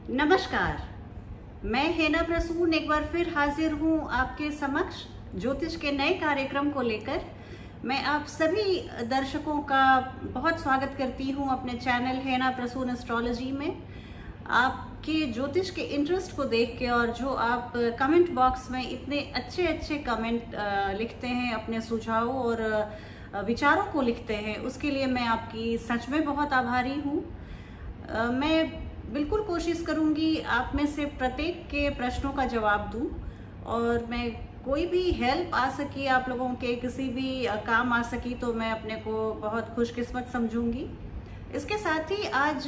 नमस्कार, मैं हेना प्रसून एक बार फिर हाजिर हूँ आपके समक्ष ज्योतिष के नए कार्यक्रम को लेकर। मैं आप सभी दर्शकों का बहुत स्वागत करती हूँ अपने चैनल हेना प्रसून एस्ट्रोलॉजी में। आपके ज्योतिष के इंटरेस्ट को देख के और जो आप कमेंट बॉक्स में इतने अच्छे कमेंट लिखते हैं, अपने सुझावों और विचारों को लिखते हैं, उसके लिए मैं आपकी सच में बहुत आभारी हूँ। मैं बिल्कुल कोशिश करूंगी आप में से प्रत्येक के प्रश्नों का जवाब दूं और मैं कोई भी हेल्प आ सकी, आप लोगों के किसी भी काम आ सकी तो मैं अपने को बहुत खुशकिस्मत समझूंगी। इसके साथ ही आज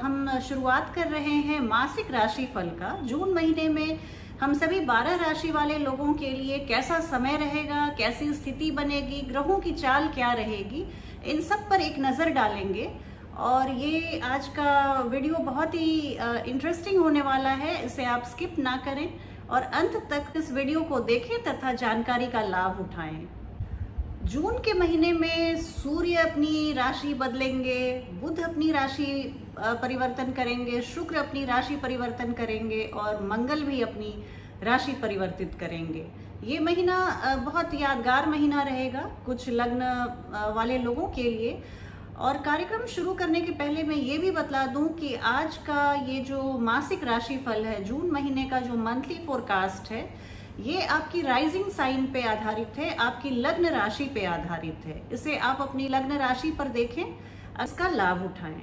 हम शुरुआत कर रहे हैं मासिक राशि फल का। जून महीने में हम सभी 12 राशि वाले लोगों के लिए कैसा समय रहेगा, कैसी स्थिति बनेगी, ग्रहों की चाल क्या रहेगी, इन सब पर एक नज़र डालेंगे। और ये आज का वीडियो बहुत ही इंटरेस्टिंग होने वाला है, इसे आप स्किप ना करें और अंत तक इस वीडियो को देखें तथा जानकारी का लाभ उठाएं। जून के महीने में सूर्य अपनी राशि बदलेंगे, बुध अपनी राशि परिवर्तन करेंगे, शुक्र अपनी राशि परिवर्तन करेंगे और मंगल भी अपनी राशि परिवर्तित करेंगे। ये महीना बहुत यादगार महीना रहेगा कुछ लग्न वाले लोगों के लिए। और कार्यक्रम शुरू करने के पहले मैं ये भी बतला दूं कि आज का ये जो मासिक राशि फल है, जून महीने का जो मंथली फोरकास्ट है, ये आपकी राइजिंग साइन पे आधारित है, आपकी लग्न राशि पे आधारित है। इसे आप अपनी लग्न राशि पर देखें, इसका लाभ उठाएं।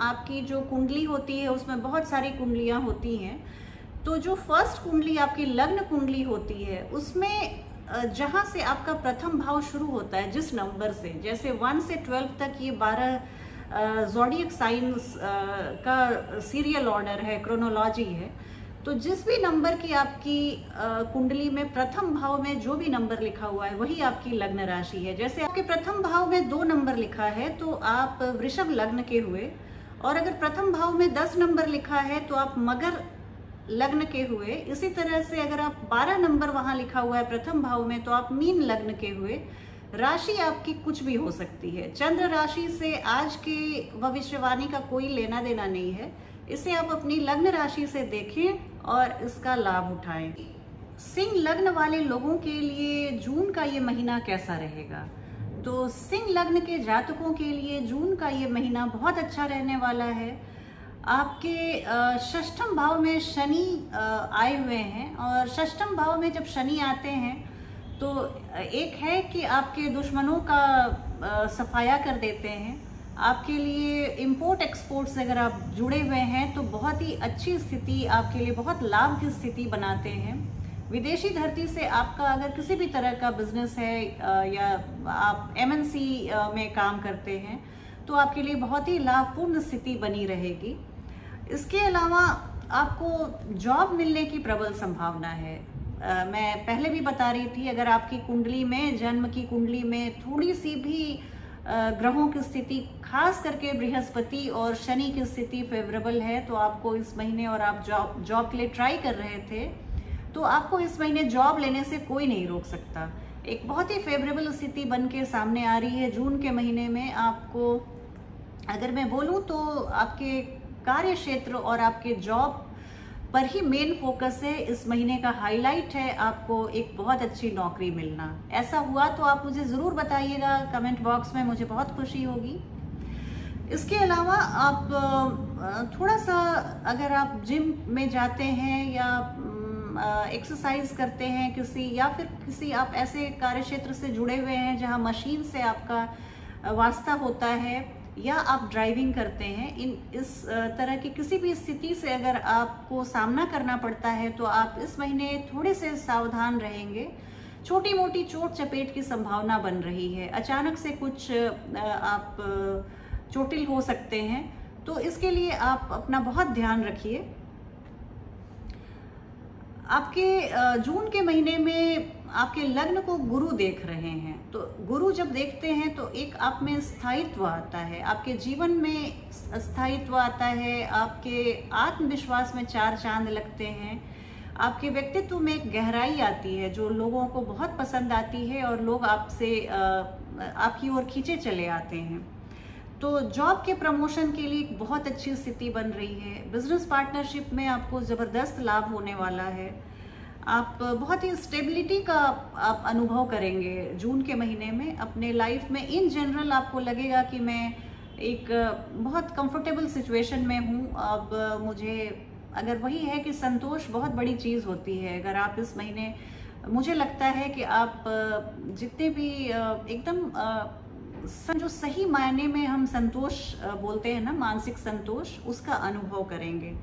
आपकी जो कुंडली होती है उसमें बहुत सारी कुंडलियां होती हैं, तो जो फर्स्ट कुंडली आपकी लग्न कुंडली होती है उसमें जहां से आपका प्रथम भाव शुरू होता है, जिस नंबर से, जैसे 1 से 12 तक ये 12 ज़ोडिएक साइंस का सीरियल ऑर्डर है, क्रोनोलॉजी है। तो जिस भी नंबर की आपकी कुंडली में प्रथम भाव में जो भी नंबर लिखा हुआ है वही आपकी लग्न राशि है। जैसे आपके प्रथम भाव में 2 नंबर लिखा है तो आप वृषभ लग्न के हुए, और अगर प्रथम भाव में 10 नंबर लिखा है तो आप मगर लग्न के हुए। इसी तरह से अगर आप 12 नंबर वहां लिखा हुआ है प्रथम भाव में तो आप मीन लग्न के हुए। राशि आपकी कुछ भी हो सकती है, चंद्र राशि से आज की भविष्यवाणी का कोई लेना देना नहीं है। इसे आप अपनी लग्न राशि से देखें और इसका लाभ उठाएं। सिंह लग्न वाले लोगों के लिए जून का ये महीना कैसा रहेगा? तो सिंह लग्न के जातकों के लिए जून का ये महीना बहुत अच्छा रहने वाला है। आपके षष्ठम भाव में शनि आए हुए हैं, और षष्ठम भाव में जब शनि आते हैं तो एक है कि आपके दुश्मनों का सफाया कर देते हैं। आपके लिए इंपोर्ट एक्सपोर्ट से अगर आप जुड़े हुए हैं तो बहुत ही अच्छी स्थिति, आपके लिए बहुत लाभ की स्थिति बनाते हैं। विदेशी धरती से आपका अगर किसी भी तरह का बिजनेस है या आप MNC में काम करते हैं तो आपके लिए बहुत ही लाभपूर्ण स्थिति बनी रहेगी। इसके अलावा आपको जॉब मिलने की प्रबल संभावना है। मैं पहले भी बता रही थी, अगर आपकी कुंडली में, जन्म की कुंडली में थोड़ी सी भी ग्रहों की स्थिति, खास करके बृहस्पति और शनि की स्थिति फेवरेबल है तो आपको इस महीने, और आप जॉब के लिए ट्राई कर रहे थे तो आपको इस महीने जॉब लेने से कोई नहीं रोक सकता। एक बहुत ही फेवरेबल स्थिति बन के सामने आ रही है जून के महीने में। आपको अगर मैं बोलूं तो आपके कार्य क्षेत्र और आपके जॉब पर ही मेन फोकस है। इस महीने का हाईलाइट है आपको एक बहुत अच्छी नौकरी मिलना। ऐसा हुआ तो आप मुझे ज़रूर बताइएगा कमेंट बॉक्स में, मुझे बहुत खुशी होगी। इसके अलावा आप थोड़ा सा, अगर आप जिम में जाते हैं या एक्सरसाइज करते हैं किसी, या फिर किसी आप ऐसे कार्य क्षेत्र से जुड़े हुए हैं जहां मशीन से आपका वास्ता होता है, या आप ड्राइविंग करते हैं, इस तरह की किसी भी स्थिति से अगर आपको सामना करना पड़ता है तो आप इस महीने थोड़े से सावधान रहेंगे। छोटी मोटी चोट चपेट की संभावना बन रही है, अचानक से कुछ आप चोटिल हो सकते हैं, तो इसके लिए आप अपना बहुत ध्यान रखिए। आपके जून के महीने में आपके लग्न को गुरु देख रहे हैं, तो गुरु जब देखते हैं तो एक आप में स्थायित्व आता है, आपके जीवन में स्थायित्व आता है, आपके आत्मविश्वास में 4 चांद लगते हैं, आपके व्यक्तित्व में एक गहराई आती है जो लोगों को बहुत पसंद आती है और लोग आपसे आपकी ओर खींचे चले आते हैं। तो जॉब के प्रमोशन के लिए एक बहुत अच्छी स्थिति बन रही है। बिजनेस पार्टनरशिप में आपको ज़बरदस्त लाभ होने वाला है। आप बहुत ही स्टेबिलिटी का आप अनुभव करेंगे जून के महीने में अपने लाइफ में। इन जनरल आपको लगेगा कि मैं एक बहुत कंफर्टेबल सिचुएशन में हूँ। अब मुझे अगर वही है कि संतोष बहुत बड़ी चीज़ होती है। अगर आप इस महीने, मुझे लगता है कि आप जितने भी एकदम जो सही मायने में हम संतोष बोलते हैं ना, मानसिक संतोष, उसका अनुभव करेंगे।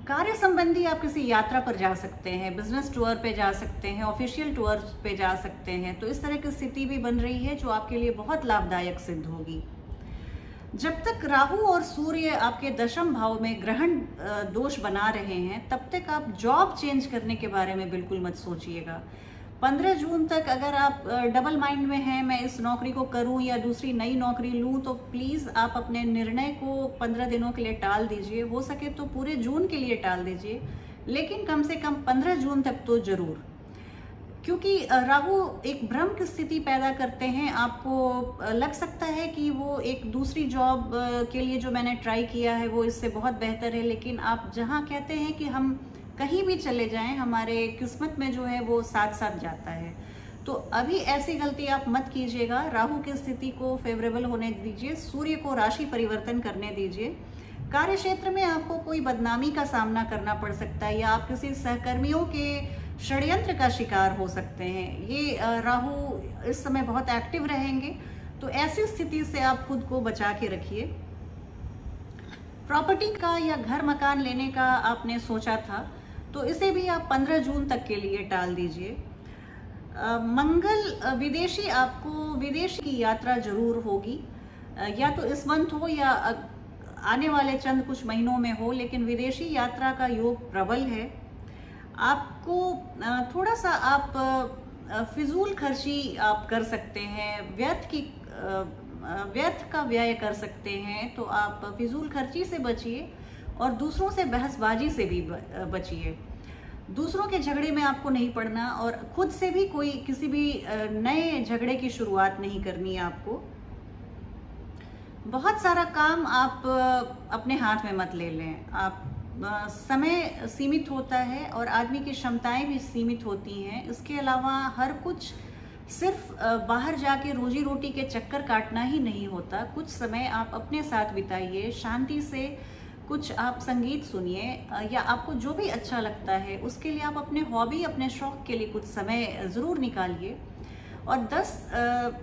कार्य संबंधी आप किसी यात्रा पर जा सकते हैं, बिजनेस टूर पे जा सकते हैं, ऑफिशियल टूर पे जा सकते हैं। तो इस तरह की स्थिति भी बन रही है जो आपके लिए बहुत लाभदायक सिद्ध होगी। जब तक राहु और सूर्य आपके दशम भाव में ग्रहण दोष बना रहे हैं, तब तक आप जॉब चेंज करने के बारे में बिल्कुल मत सोचिएगा। 15 जून तक अगर आप डबल माइंड में हैं, मैं इस नौकरी को करूं या दूसरी नई नौकरी लूं, तो प्लीज़ आप अपने निर्णय को 15 दिनों के लिए टाल दीजिए। हो सके तो पूरे जून के लिए टाल दीजिए, लेकिन कम से कम 15 जून तक तो जरूर, क्योंकि राहु एक भ्रम की स्थिति पैदा करते हैं। आपको लग सकता है कि वो एक दूसरी जॉब के लिए जो मैंने ट्राई किया है वो इससे बहुत बेहतर है, लेकिन आप जहाँ कहते हैं कि हम कहीं भी चले जाएं, हमारे किस्मत में जो है वो साथ साथ जाता है। तो अभी ऐसी गलती आप मत कीजिएगा। राहु की स्थिति को फेवरेबल होने दीजिए, सूर्य को राशि परिवर्तन करने दीजिए। कार्य क्षेत्र में आपको कोई बदनामी का सामना करना पड़ सकता है, या आप किसी सहकर्मियों के षड्यंत्र का शिकार हो सकते हैं। ये राहु इस समय बहुत एक्टिव रहेंगे, तो ऐसी स्थिति से आप खुद को बचा के रखिए। प्रॉपर्टी का या घर मकान लेने का आपने सोचा था, तो इसे भी आप 15 जून तक के लिए टाल दीजिए। मंगल विदेशी, आपको विदेश की यात्रा जरूर होगी, या तो इस मंथ हो या आने वाले चंद कुछ महीनों में हो, लेकिन विदेशी यात्रा का योग प्रबल है। आपको थोड़ा सा आप फिजूल खर्ची आप कर सकते हैं, व्यर्थ का व्यय कर सकते हैं। तो आप फिजूल खर्ची से बचिए और दूसरों से बहसबाजी से भी बचिए। दूसरों के झगड़े में आपको नहीं पड़ना, और खुद से भी कोई किसी भी नए झगड़े की शुरुआत नहीं करनी है आपको। बहुत सारा काम आप अपने हाथ में मत ले लें। आप समय सीमित होता है और आदमी की क्षमताएं भी सीमित होती हैं। इसके अलावा हर कुछ सिर्फ बाहर जाके रोजी रोटी के चक्कर काटना ही नहीं होता। कुछ समय आप अपने साथ बिताइए, शांति से कुछ आप संगीत सुनिए, या आपको जो भी अच्छा लगता है उसके लिए आप अपने हॉबी, अपने शौक के लिए कुछ समय ज़रूर निकालिए। और 10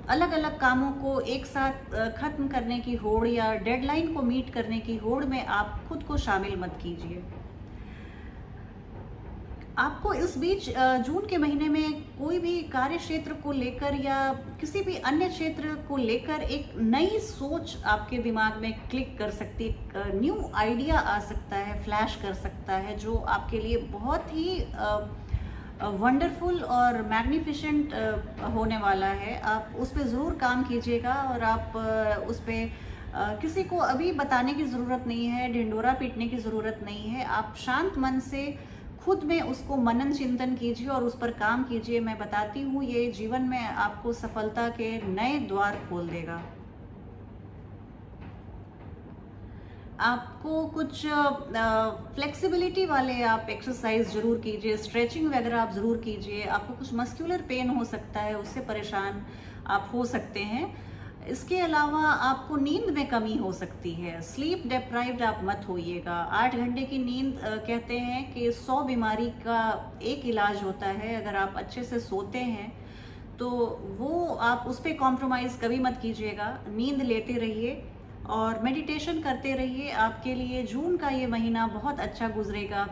अलग अलग कामों को एक साथ खत्म करने की होड़ या डेडलाइन को मीट करने की होड़ में आप खुद को शामिल मत कीजिए। आपको इस बीच जून के महीने में कोई भी कार्य क्षेत्र को लेकर या किसी भी अन्य क्षेत्र को लेकर एक नई सोच आपके दिमाग में क्लिक कर सकती है, न्यू आइडिया आ सकता है, फ्लैश कर सकता है, जो आपके लिए बहुत ही वंडरफुल और मैग्निफिसेंट होने वाला है। आप उस पर ज़रूर काम कीजिएगा, और आप उस पर किसी को अभी बताने की ज़रूरत नहीं है, ढिंडोरा पीटने की ज़रूरत नहीं है। आप शांत मन से खुद में उसको मनन चिंतन कीजिए और उस पर काम कीजिए। मैं बताती हूँ, ये जीवन में आपको सफलता के नए द्वार खोल देगा। आपको कुछ फ्लेक्सिबिलिटी वाले आप एक्सरसाइज जरूर कीजिए, स्ट्रेचिंग वगैरह आप जरूर कीजिए। आपको कुछ मस्कुलर पेन हो सकता है, उससे परेशान आप हो सकते हैं। इसके अलावा आपको नींद में कमी हो सकती है, स्लीप डिप्राइव्ड आप मत होइएगा। 8 घंटे की नींद कहते हैं कि 100 बीमारी का एक इलाज होता है। अगर आप अच्छे से सोते हैं तो वो आप उस पर कॉम्प्रोमाइज़ कभी मत कीजिएगा। नींद लेते रहिए और मेडिटेशन करते रहिए। आपके लिए जून का ये महीना बहुत अच्छा गुजरेगा।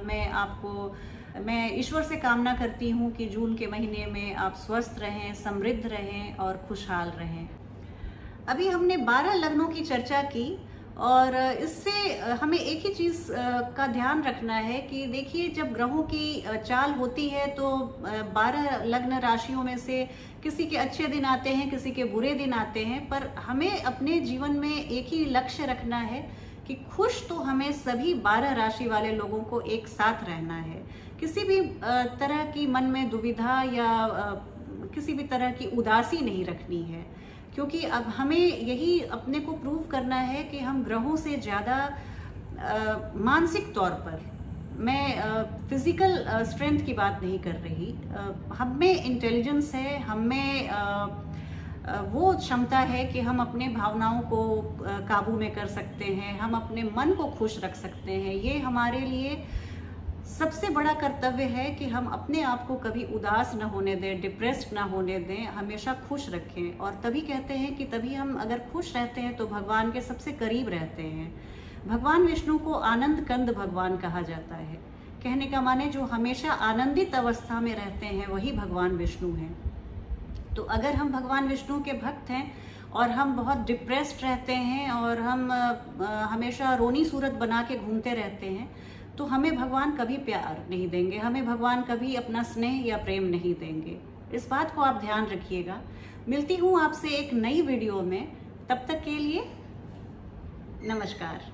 मैं ईश्वर से कामना करती हूँ कि जून के महीने में आप स्वस्थ रहें, समृद्ध रहें और खुशहाल रहें। अभी हमने 12 लग्नों की चर्चा की, और इससे हमें एक ही चीज़ का ध्यान रखना है कि देखिए, जब ग्रहों की चाल होती है तो 12 लग्न राशियों में से किसी के अच्छे दिन आते हैं, किसी के बुरे दिन आते हैं, पर हमें अपने जीवन में एक ही लक्ष्य रखना है कि खुश तो हमें सभी 12 राशि वाले लोगों को एक साथ रहना है। किसी भी तरह की मन में दुविधा या किसी भी तरह की उदासी नहीं रखनी है, क्योंकि अब हमें यही अपने को प्रूव करना है कि हम ग्रहों से ज़्यादा मानसिक तौर पर, मैं फिजिकल स्ट्रेंथ की बात नहीं कर रही, हम में इंटेलिजेंस है, हम में वो क्षमता है कि हम अपने भावनाओं को काबू में कर सकते हैं, हम अपने मन को खुश रख सकते हैं। ये हमारे लिए सबसे बड़ा कर्तव्य है कि हम अपने आप को कभी उदास न होने दें, डिप्रेस्ड ना होने दें, हमेशा खुश रखें। और तभी कहते हैं कि तभी हम अगर खुश रहते हैं तो भगवान के सबसे करीब रहते हैं। भगवान विष्णु को आनंद कंद भगवान कहा जाता है। कहने का माने जो हमेशा आनंदित अवस्था में रहते हैं वही भगवान विष्णु हैं। तो अगर हम भगवान विष्णु के भक्त हैं और हम बहुत डिप्रेस्ड रहते हैं और हम हमेशा रोनी सूरत बना के घूमते रहते हैं, तो हमें भगवान कभी प्यार नहीं देंगे, हमें भगवान कभी अपना स्नेह या प्रेम नहीं देंगे। इस बात को आप ध्यान रखिएगा। मिलती हूँ आपसे एक नई वीडियो में, तब तक के लिए नमस्कार।